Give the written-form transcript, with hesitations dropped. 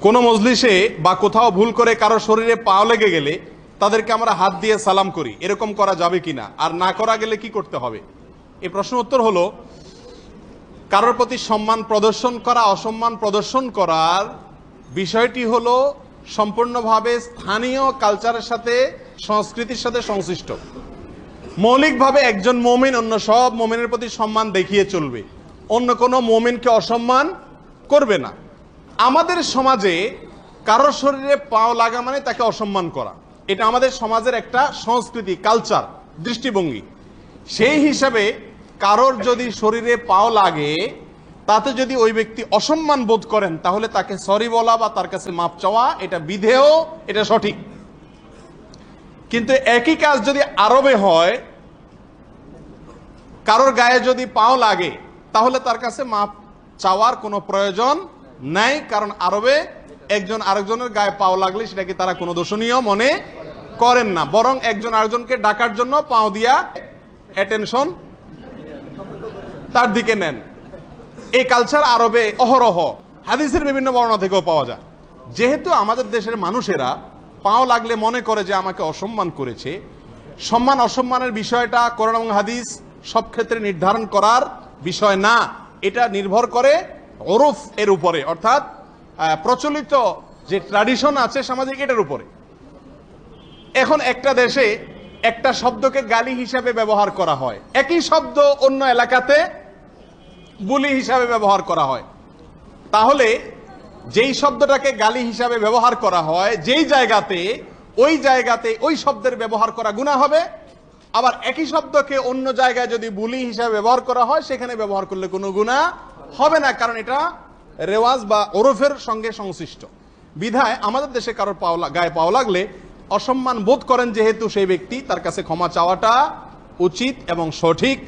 কোনো মজলিসে বা কোথাও ভুল করে কারো শরীরে পা লেগে গেলে তাদেরকে আমরা হাত দিয়ে সালাম করি, এরকম করা যাবে কিনা, আর না করা গেলে কি করতে হবে? এই প্রশ্ন উত্তর হলো, কারোর প্রতি সম্মান প্রদর্শন করা, অসম্মান প্রদর্শন করার বিষয়টি হলো সম্পূর্ণভাবে স্থানীয় কালচারের সাথে, সংস্কৃতির সাথে সংশ্লিষ্ট। মৌলিকভাবে একজন মুমিন অন্য সব মুমিনের প্রতি সম্মান দেখিয়ে চলবে, অন্য কোনো মুমিনকে অসম্মান করবে না। আমাদের সমাজে কারোর শরীরে পাও লাগা মানে তাকে অসম্মান করা, এটা আমাদের সমাজের একটা সংস্কৃতি, কালচার, দৃষ্টিভঙ্গি। সেই হিসাবে কারোর যদি শরীরে পাও লাগে, তাতে যদি ওই ব্যক্তি অসম্মান বোধ করেন, তাহলে তাকে সরি বলা বা তার কাছে মাপ চাওয়া এটা বিধেয়, এটা সঠিক। কিন্তু একই কাজ যদি আরবে হয়, কারোর গায়ে যদি পাও লাগে, তাহলে তার কাছে মাপ চাওয়ার কোনো প্রয়োজন নাই, কারণ আরবে একজন আরেকজনের গায়ে পাও লাগলে সেটাকে তারা কোনো দোষণীয় মনে করেন না, বরং একজন আরেকজনকে ডাকার জন্য পাও দিয়া অ্যাটেনশন তার দিকে নেন। এই কালচার আরবে অহরহ হাদিসের বিভিন্ন বর্ণনা থেকেও পাওয়া যায়। যেহেতু আমাদের দেশের মানুষেরা পাও লাগলে মনে করে যে আমাকে অসম্মান করেছে, সম্মান অসম্মানের বিষয়টা কোরআন এবং হাদিস সব ক্ষেত্রে নির্ধারণ করার বিষয় না, এটা নির্ভর করে ওরফ এর উপরে, অর্থাৎ প্রচলিত যে ট্র্যাডিশন আছে সামাজিক, এটার উপরে। এখন একটা দেশে একটা শব্দকে গালি হিসাবে ব্যবহার করা হয়, একই শব্দ অন্য এলাকাতে বুলি হিসাবে ব্যবহার করা হয়, তাহলে যেই শব্দটাকে গালি হিসাবে ব্যবহার করা হয় যেই জায়গাতে, ওই শব্দের ব্যবহার করা গুনাহ হবে। আবার একই শব্দকে অন্য জায়গায় যদি বুলি হিসাবে ব্যবহার করা হয়, সেখানে ব্যবহার করলে কোনো গুনাহ হবে না, কারণ এটা রেওয়াজ বা ওরফের সঙ্গে সংশ্লিষ্ট। বিধায় আমাদের দেশে কারোর গায়ে পাও লাগলে অসম্মান বোধ করেন যেহেতু সেই ব্যক্তি, তার কাছে ক্ষমা চাওয়াটা উচিত এবং সঠিক।